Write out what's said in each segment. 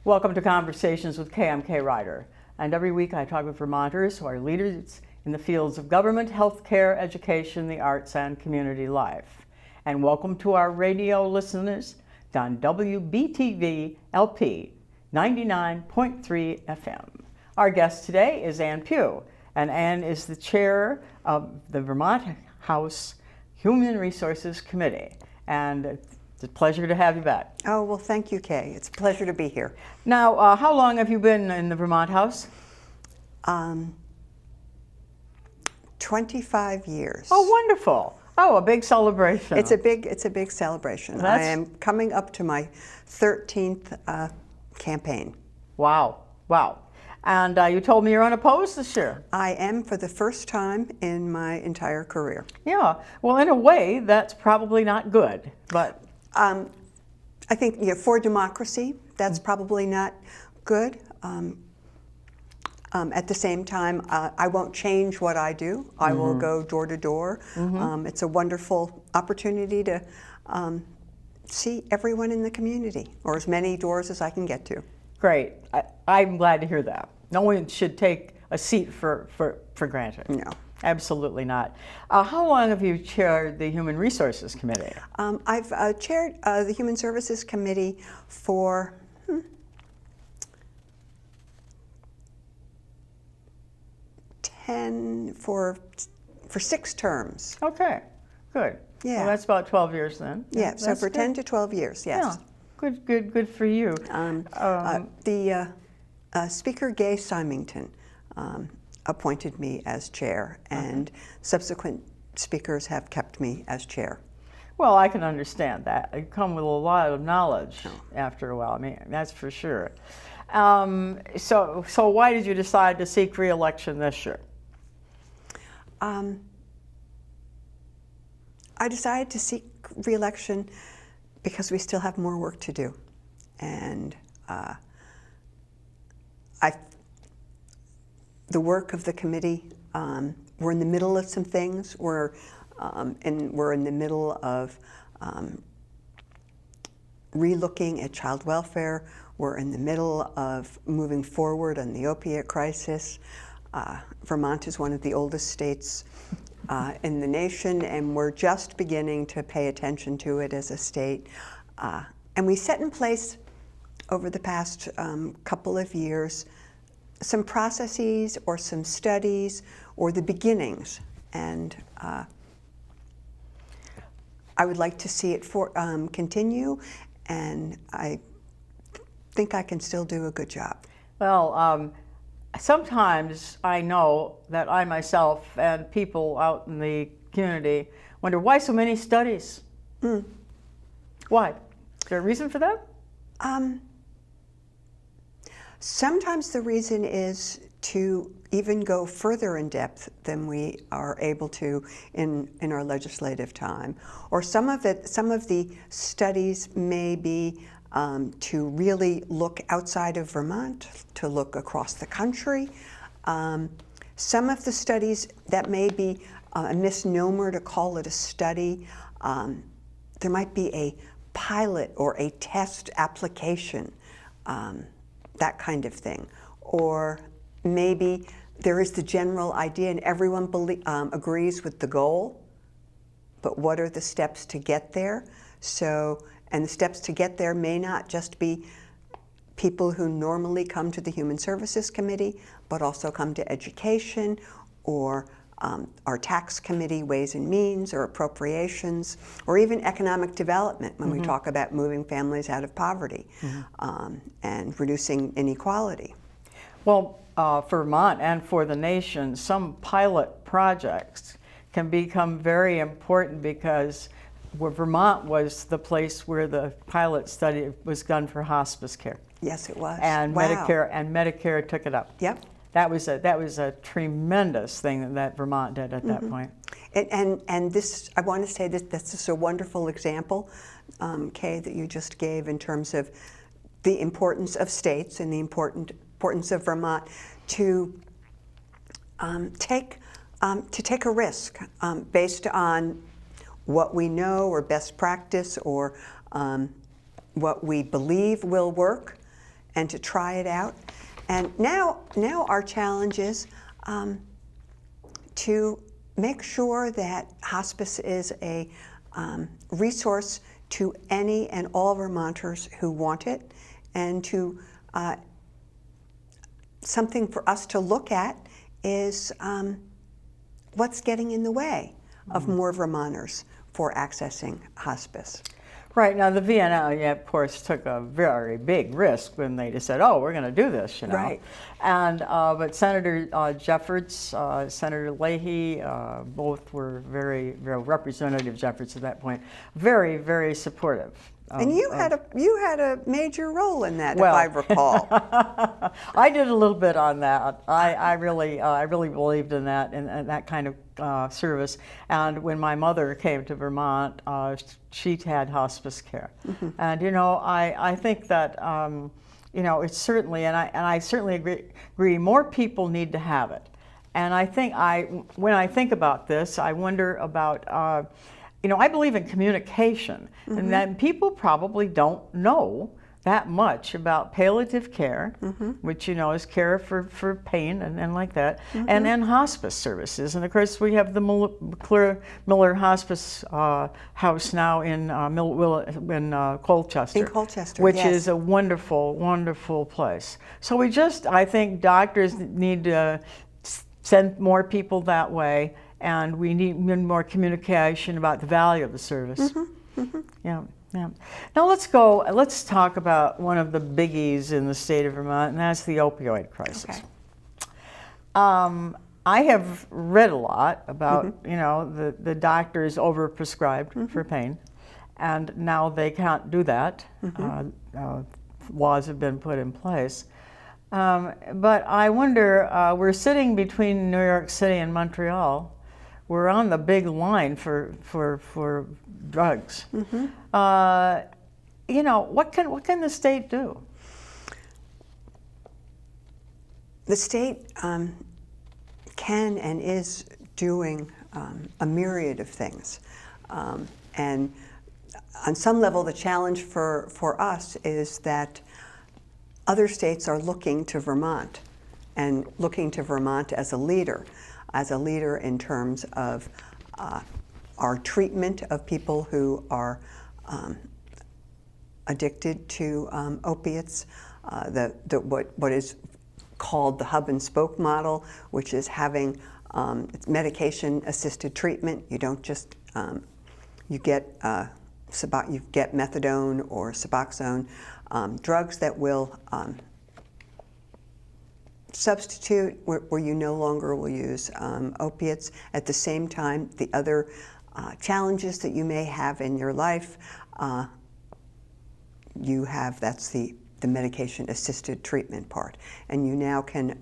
Welcome to Conversations with Kay. I'm Kay Ryder. And every week I talk with Vermonters who are leaders in the fields of government, healthcare, education, the arts, and community life. And welcome to our radio listeners on WBTV LP 99.3 FM. Our guest today is Pugh, and Ann is the chair of the Vermont House Human Resources Committee. And it's a pleasure to have you back. Oh, well, thank you, Kay. It's a pleasure to be here. Now, how long have you been in the Vermont House? 25 years. Oh, wonderful. Oh, a big celebration. It's a big celebration. I am coming up to my 13th campaign. Wow. And you told me you're unopposed this year. I am for the first time in my entire career. Yeah. Well, in a way, that's probably not good, but... I think for democracy, that's probably not good. At the same time, I won't change what I do. I will go door to door. It's a wonderful opportunity to see everyone in the community, or as many doors as I can get to. Great. I'm glad to hear that. No one should take a seat for granted. No. Absolutely not. How long have you chaired the Human Resources Committee? I've chaired the Human Services Committee for for 6 terms. Okay, good. Yeah. Well, that's about 12 years then. Yeah, so for good. 10 to 12 years, yes. Yeah. Good for you. The Speaker Gay Symington appointed me as chair, and subsequent speakers have kept me as chair. Well, I can understand that. You come with a lot of knowledge after a while. I mean, that's for sure. So why did you decide to seek re-election this year? I decided to seek re-election because we still have more work to do, and the work of the committee. We're in the middle of some things. We're in the middle of re-looking at child welfare. We're in the middle of moving forward on the opiate crisis. Vermont is one of the oldest states in the nation, and we're just beginning to pay attention to it as a state. And we set in place over the past couple of years some processes or some studies or the beginnings, and I would like to see it continue, and I think I can still do a good job. Well, sometimes I know that I myself and people out in the community wonder why so many studies? Why? Is there a reason for that? Sometimes the reason is to even go further in depth than we are able to in our legislative time. Or some of the studies may be to really look outside of Vermont, to look across the country. Some of the studies, that may be a misnomer to call it a study. There might be a pilot or a test application, that kind of thing. Or maybe there is the general idea and everyone agrees with the goal, but what are the steps to get there? And the steps to get there may not just be people who normally come to the Human Services Committee, but also come to Education or our Tax Committee, Ways and Means, or Appropriations, or even Economic Development when we talk about moving families out of poverty and reducing inequality. Well, for Vermont and for the nation, some pilot projects can become very important because Vermont was the place where the pilot study was done for hospice care. Yes, it was. And wow. Medicare took it up. Yep. That was a tremendous thing that Vermont did at that point. And this, I want to say that this is a wonderful example, Kay, that you just gave in terms of the importance of states and the importance of Vermont to take a risk based on what we know or best practice or what we believe will work, and to try it out. And now our challenge is to make sure that hospice is a resource to any and all Vermonters who want it, and to something for us to look at is what's getting in the way of more Vermonters for accessing hospice. Right, now the VNL, of course, took a very big risk when they just said, oh, we're going to do this, you know. Right. And, but Senator Jeffords, Senator Leahy, both were very Representative Jeffords at that point, very, very supportive. And you had a major role in that, if I recall. I did a little bit on that. I really believed in that and that kind of service. And when my mother came to Vermont, she had hospice care. Mm-hmm. And you know, I think that you know, it's certainly, and I certainly agree. More people need to have it. And I think when I think about this, I wonder about. You know, I believe in communication, mm-hmm. and that people probably don't know that much about palliative care, mm-hmm. which, you know, is care for pain and like that, mm-hmm. and then hospice services. And of course, we have the Miller Hospice House now in Colchester. In Colchester, which yes. is a wonderful, wonderful place. So I think doctors need to send more people that way. And we need more communication about the value of the service. Mm-hmm, mm-hmm. Yeah. Now let's talk about one of the biggies in the state of Vermont, and that's the opioid crisis. Okay. I have read a lot about, mm-hmm. you know, the doctors overprescribed mm-hmm. for pain, and now they can't do that. Mm-hmm. Laws have been put in place. But I wonder, we're sitting between New York City and Montreal. We're on the big line for drugs. Mm-hmm. You know, what can the state do? The state can and is doing a myriad of things, and on some level, the challenge for us is that other states are looking to Vermont, and looking to Vermont as a leader in terms of our treatment of people who are addicted to opiates, what is called the hub and spoke model, which is having medication-assisted treatment. You don't just you get methadone or Suboxone, drugs that will substitute where you no longer will use opiates. At the same time, the other challenges that you may have in your life, that's the medication-assisted treatment part. And you now can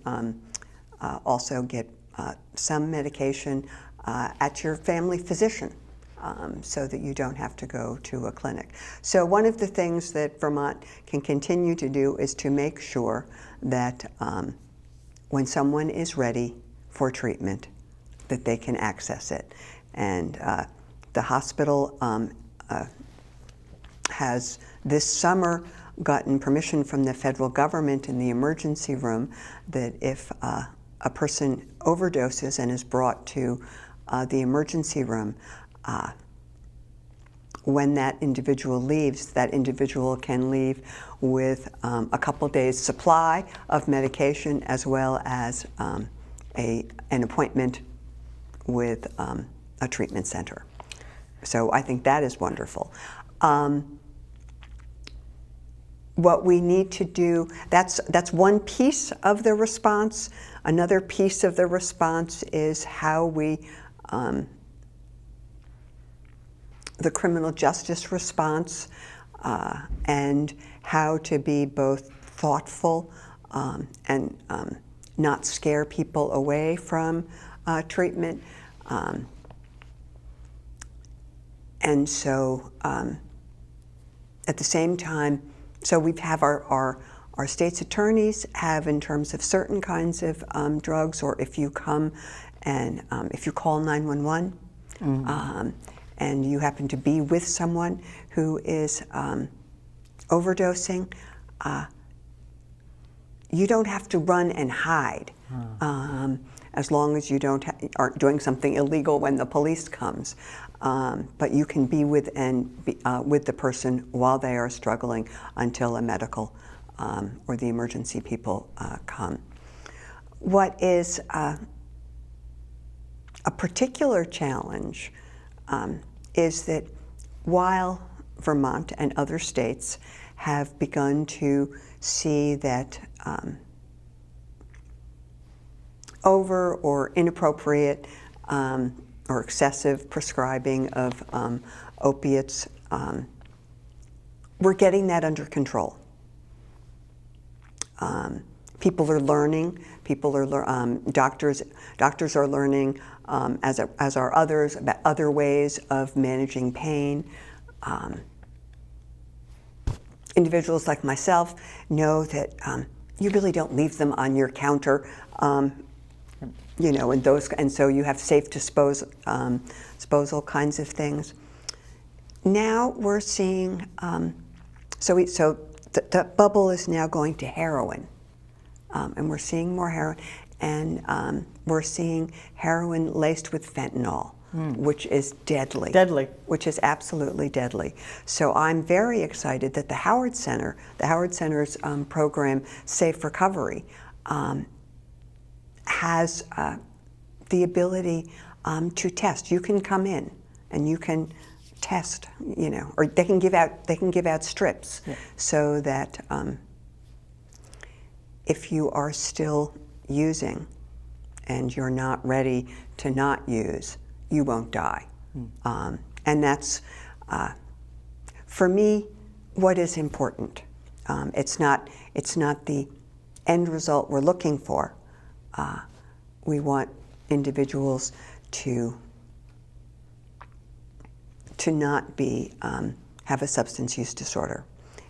also get some medication at your family physician, so that you don't have to go to a clinic. So one of the things that Vermont can continue to do is to make sure that when someone is ready for treatment, that they can access it. And the hospital has this summer gotten permission from the federal government in the emergency room that if a person overdoses and is brought to the emergency room, when that individual leaves, that individual can leave with a couple days' supply of medication, as well as an appointment with a treatment center. So I think that is wonderful. What we need to do, that's one piece of the response. Another piece of the response is how we the criminal justice response, and how to be both thoughtful and not scare people away from treatment. And so at the same time, so we have our state's attorneys have, in terms of certain kinds of drugs, or if you come and if you call 911, mm-hmm. And you happen to be with someone who is overdosing, you don't have to run and hide as long as you aren't doing something illegal when the police comes. But you can be with the person while they are struggling until a medical or the emergency people come. What is a particular challenge is that while Vermont and other states have begun to see that over or inappropriate or excessive prescribing of opiates, we're getting that under control. People are learning. Doctors are learning, as are others, about other ways of managing pain. Individuals like myself know that you really don't leave them on your counter, and so you have safe disposal kinds of things. Now we're seeing, so the bubble is now going to heroin, and we're seeing more heroin, and we're seeing heroin laced with fentanyl, which is deadly. Which is absolutely deadly. So I'm very excited that the Howard Center's program, Safe Recovery, has the ability to test. You can come in and you can test, or they can give out strips, so that if you are still using and you're not ready to not use, you won't die. And that's, for me, what is important. It's not the end result we're looking for. We want individuals to not have a substance use disorder.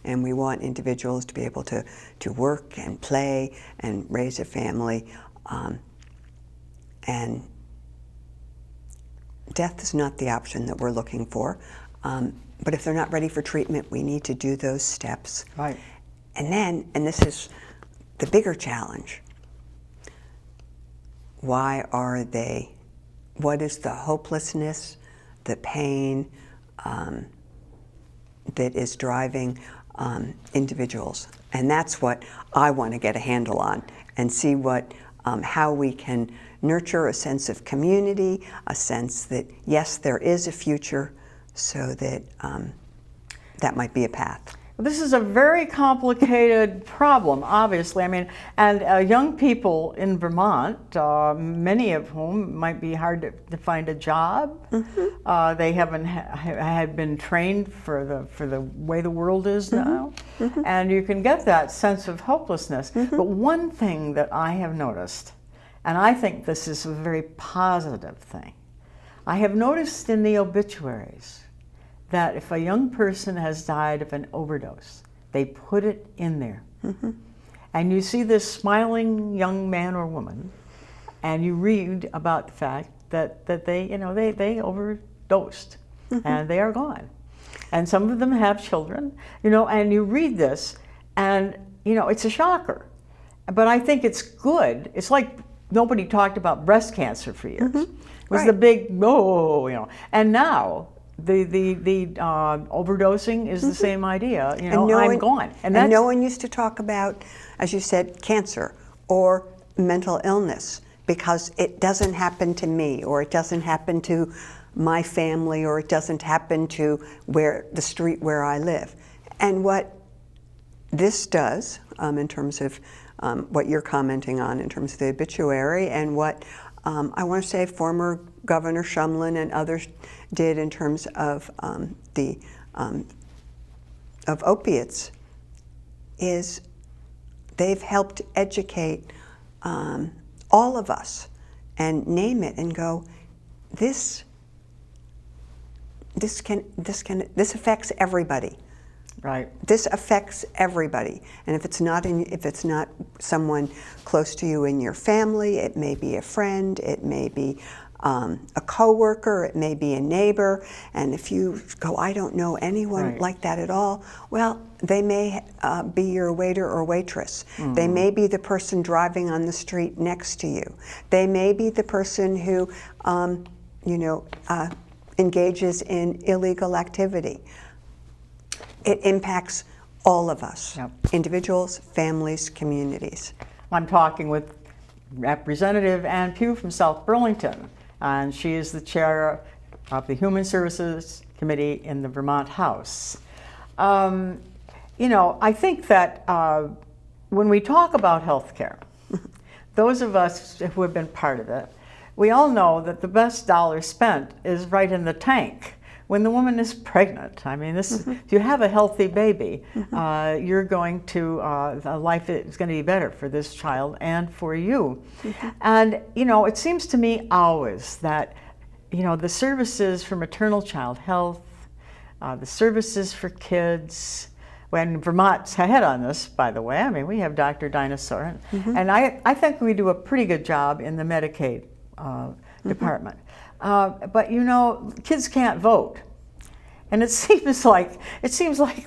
And we want individuals to be able to work and play and raise a family. And death is not the option that we're looking for. But if they're not ready for treatment, we need to do those steps. Right. And this is the bigger challenge. What is the hopelessness, the pain that is driving individuals? And that's what I want to get a handle on and see how we can nurture a sense of community, a sense that, yes, there is a future, so that that might be a path. This is a very complicated problem, obviously. I mean, and young people in Vermont, many of whom might be hard to find a job. They haven't had been trained for the way the world is now, and you can get that sense of hopelessness. But one thing that I have noticed, and I think this is a very positive thing, I have noticed in the obituaries that if a young person has died of an overdose, they put it in there. And you see this smiling young man or woman, and you read about the fact that they overdosed, and they are gone. And some of them have children, and you read this, and it's a shocker. But I think it's good. It's like nobody talked about breast cancer for years. It was the big, and now the overdosing is the same idea. I'm gone. And no one used to talk about, as you said, cancer or mental illness, because it doesn't happen to me, or it doesn't happen to my family, or it doesn't happen to the street where I live. And what this does, in terms of what you're commenting on, in terms of the obituary, and what I want to say former Governor Shumlin and others did in terms of of opiates, is they've helped educate all of us and name it and go, this affects everybody. Right. This affects everybody, and if it's not someone close to you in your family, it may be a friend, it may be a coworker, it may be a neighbor, and if you go, I don't know anyone Right. like that at all, well, they may be your waiter or waitress. They may be the person driving on the street next to you. They may be the person who, engages in illegal activity. It impacts all of us, Yep. individuals, families, communities. I'm talking with Representative Ann Pugh from South Burlington, and she is the chair of the Human Services Committee in the Vermont House. I think that when we talk about health care, those of us who have been part of it, we all know that the best dollar spent is right in the tank. When the woman is pregnant, I mean, if you have a healthy baby, you're going to, life is going to be better for this child and for you. And, it seems to me always that, the services for maternal child health, the services for kids, when Vermont's ahead on this, by the way, I mean, we have Dr. Dinosaur, and I think we do a pretty good job in the Medicaid department. But kids can't vote, and it seems like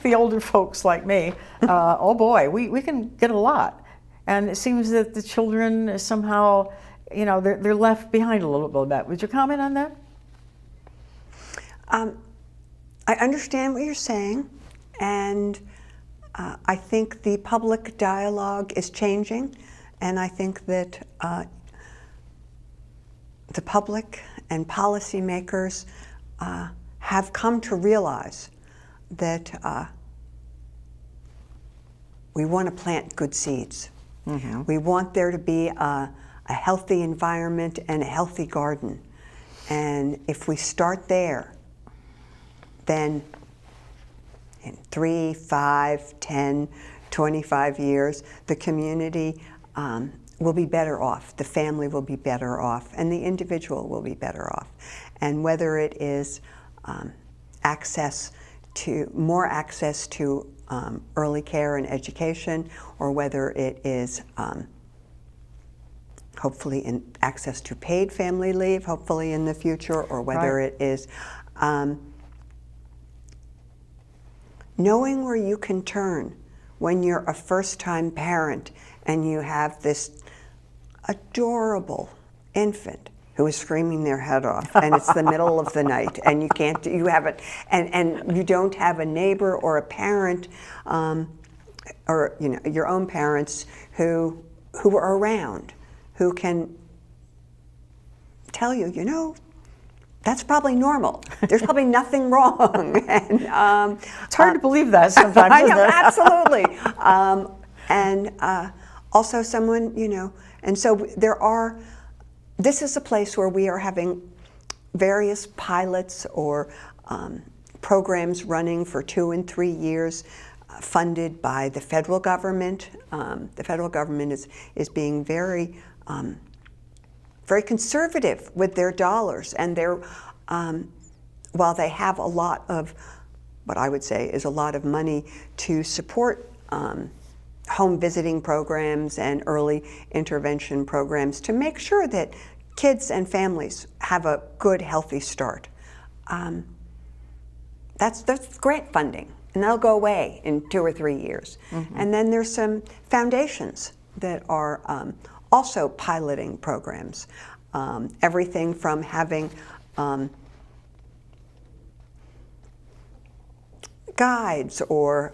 the older folks like me, oh boy, we can get a lot, and it seems that the children somehow, they're left behind a little bit. Would you comment on that? I understand what you're saying, and I think the public dialogue is changing, and I think that the public and policymakers have come to realize that we want to plant good seeds. We want there to be a healthy environment and a healthy garden. And if we start there, then in 3, 5, 10, 25 years, the community will be better off, the family will be better off, and the individual will be better off. And whether it is more access to early care and education, or whether it is hopefully access to paid family leave, hopefully in the future, or whether it is knowing where you can turn when you're a first-time parent and you have this adorable infant who is screaming their head off, and it's the middle of the night, and you don't have a neighbor or a parent, or your own parents who are around, who can tell you, that's probably normal. There's probably nothing wrong. And, it's hard to believe that sometimes. I know, isn't it? absolutely. Also someone, and so this is a place where we are having various pilots or programs running for 2 and 3 years, funded by the federal government. The federal government is being very conservative with their dollars, and while they have a lot of, what I would say is a lot of money to support home visiting programs and early intervention programs to make sure that kids and families have a good, healthy start. That's grant funding, and that'll go away in 2 or 3 years. And then there's some foundations that are also piloting programs. Everything from having guides or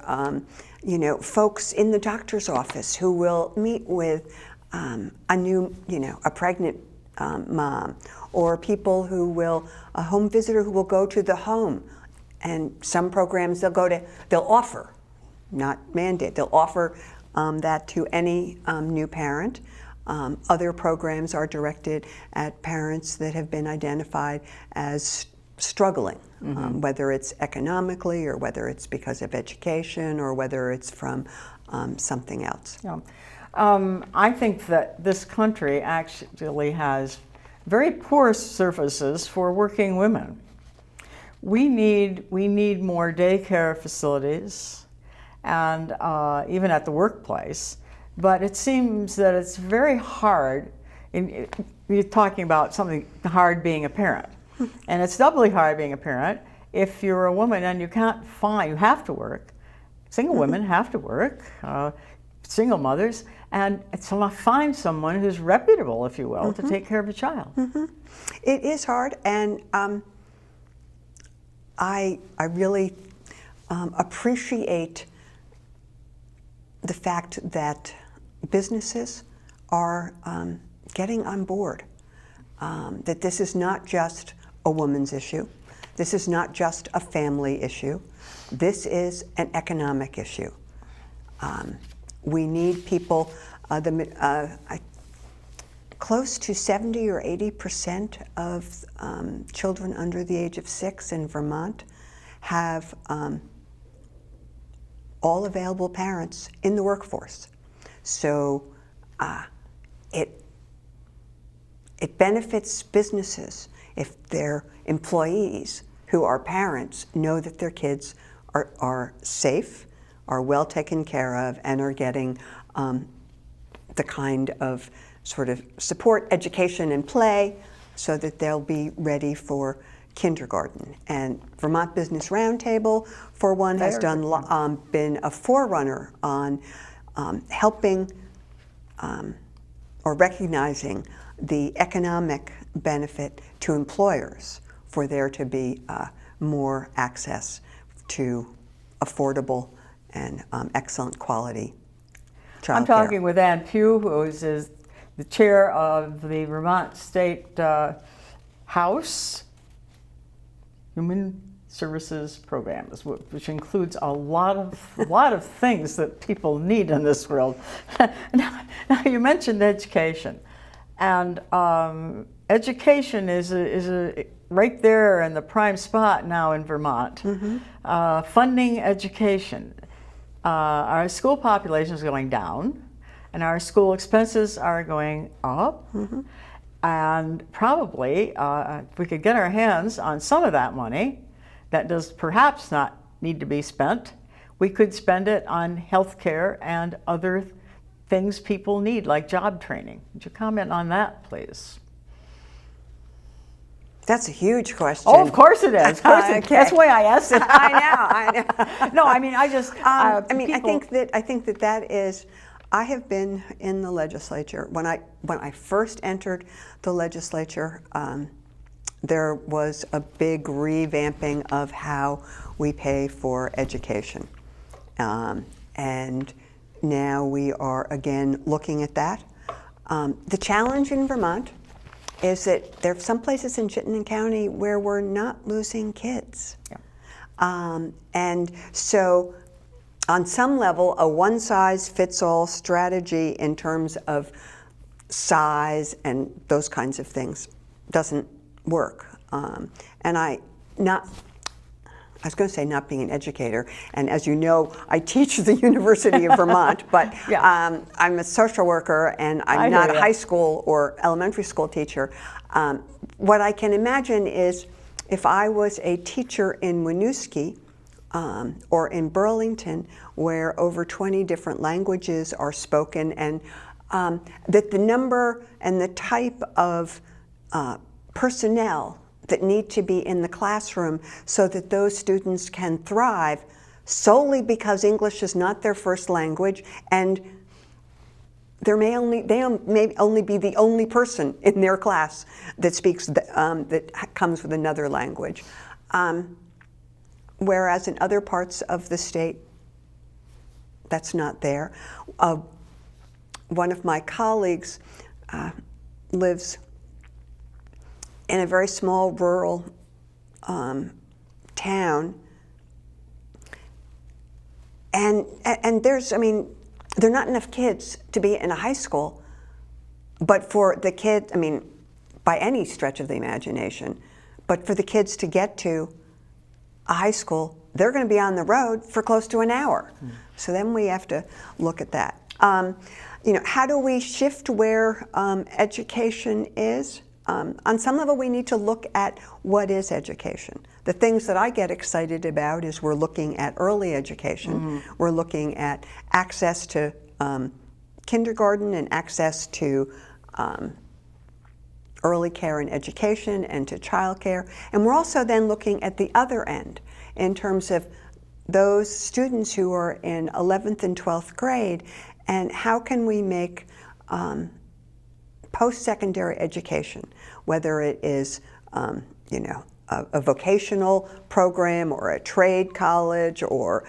folks in the doctor's office who will meet with a pregnant mom, or people a home visitor who will go to the home. And some programs they'll offer, not mandate, they'll offer that to any new parent. Other programs are directed at parents that have been identified as struggling, whether it's economically, or whether it's because of education, or whether it's from something else. Yeah. I think that this country actually has very poor services for working women. We need more daycare facilities, and even at the workplace. But it seems that it's very hard. you're talking about something hard being a parent. And it's doubly hard being a parent if you're a woman and you have to work. Single women have to work, single mothers, and to find someone who's reputable, if you will, to take care of a child. It is hard, and I really appreciate the fact that businesses are getting on board, that this is not just a woman's issue. This is not just a family issue. This is an economic issue. We need people, close to 70 or 80% of children under the age of 6 in Vermont have all available parents in the workforce. So it benefits businesses if their employees who are parents know that their kids are safe, are well taken care of, and are getting the kind of sort of support, education, and play so that they'll be ready for kindergarten. And Vermont Business Roundtable, for one, has been a forerunner on helping or recognizing the economic benefit to employers for there to be more access to affordable and excellent quality child I'm talking with Ann Pugh, who is the chair of the Vermont State House Human Services Programs, which includes a lot of things that people need in this world. Now you mentioned education, and education is right there in the prime spot now in Vermont. Funding education. Our school population is going down, and our school expenses are going up. And probably, if we could get our hands on some of that money that does perhaps not need to be spent, we could spend it on health care and other things people need, like job training. Would you comment on that, please? That's a huge question. Oh, of course it is. Of course it is. Okay. That's why I asked it. I know. No, I mean, I just. I think that is. I have been in the legislature when I first entered the legislature. There was a big revamping of how we pay for education, and now we are again looking at that. The challenge in Vermont is that there are some places in Chittenden County where we're not losing kids. And so on some level, a one-size-fits-all strategy in terms of size and those kinds of things doesn't work. And I was going to say not being an educator, and as you know, I teach at the University of Vermont, but I'm a social worker and I'm not a high school or elementary school teacher. What I can imagine is if I was a teacher in Winooski or in Burlington, where over 20 different languages are spoken, and that the number and the type of personnel that need to be in the classroom so that those students can thrive solely because English is not their first language, and they may only be the only person in their class that speaks that comes with another language. Whereas in other parts of the state, that's not there. One of my colleagues lives in a very small rural town, and there's, I mean, there are not enough kids to be in a high school, but for the kids, I mean, by any stretch of the imagination, but for the kids to get to a high school, they're going to be on the road for close to an hour. So then we have to look at that. You know, how do we shift where education is? On some level, we need to look at what is education. The things that I get excited about is we're looking at early education. We're looking at access to kindergarten and access to early care and education and to child care. And we're also then looking at the other end in terms of those students who are in 11th and 12th grade, and how can we make post-secondary education, whether it is a vocational program or a trade college or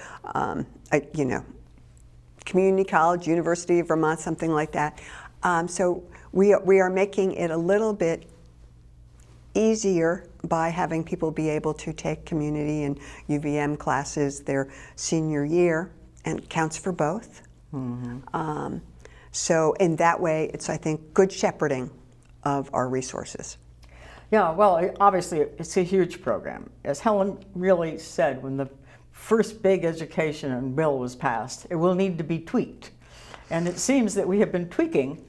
community college, University of Vermont, something like that. So we are making it a little bit easier by having people be able to take community and UVM classes their senior year, and it counts for both. Mm-hmm. So in that way, it's, I think, good shepherding of our resources. Yeah, well, obviously it's a huge program. As Helen really said when the first big education bill was passed, it will need to be tweaked. And it seems that we have been tweaking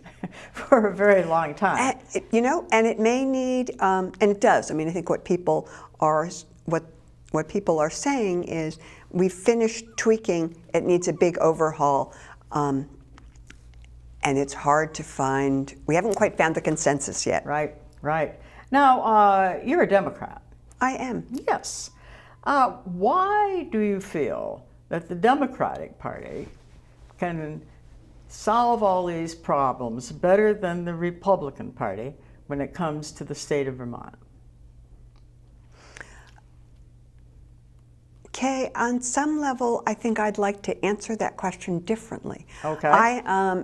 for a very long time. And it may need, and it does. I mean, I think what people are saying is we've finished tweaking, it needs a big overhaul. And it's hard to find, we haven't quite found the consensus yet. Right, right. Now, you're a Democrat. I am. Yes. Why do you feel that the Democratic Party can solve all these problems better than the Republican Party when it comes to the state of Vermont? Kay, on some level, I think I'd like to answer that question differently. Okay.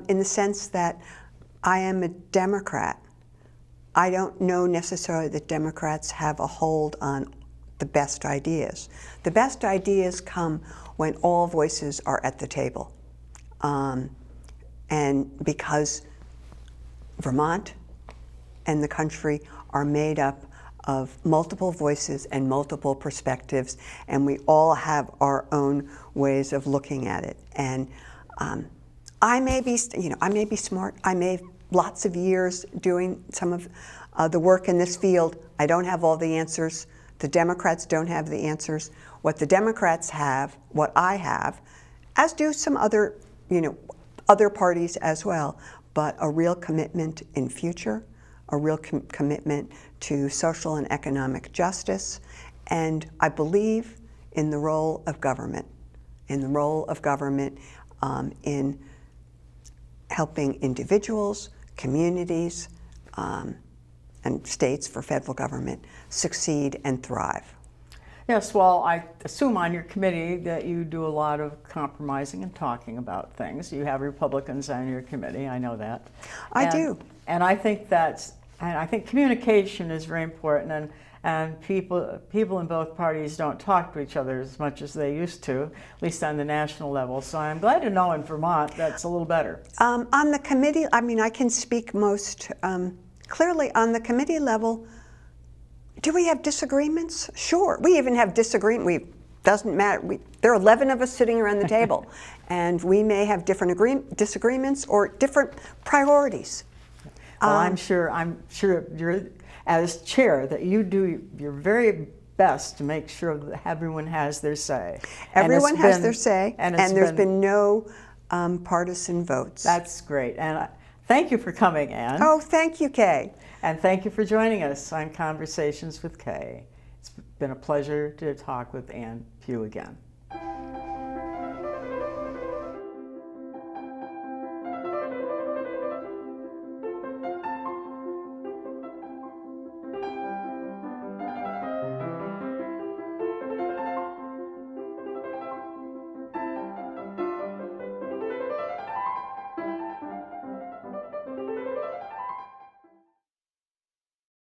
In the sense that I am a Democrat, I don't know necessarily that Democrats have a hold on the best ideas. The best ideas come when all voices are at the table. And because Vermont and the country are made up of multiple voices and multiple perspectives, and we all have our own ways of looking at it. And I may be smart. I may have lots of years doing some of the work in this field. I don't have all the answers. The Democrats don't have the answers. What the Democrats have, what I have, as do some other parties as well, but a real commitment in future, a real commitment to social and economic justice, and I believe in the role of government, in helping individuals, communities, and states for federal government succeed and thrive. Yes, well, I assume on your committee that you do a lot of compromising and talking about things. You have Republicans on your committee, I know that. I do. And I think communication is very important, and people in both parties don't talk to each other as much as they used to, at least on the national level. So I'm glad to know in Vermont that's a little better. On the committee, I can speak most clearly on the committee level. Do we have disagreements? Sure. We even have disagreements. Doesn't matter. There are 11 of us sitting around the table, and we may have different disagreements or different priorities. Well, I'm sure you're, as chair, that you do your very best to make sure that everyone has their say. Everyone has their say, and there's been no partisan votes. That's great. And thank you for coming, Ann. Oh, thank you, Kay. And thank you for joining us on Conversations with Kay. It's been a pleasure to talk with Ann Pugh again.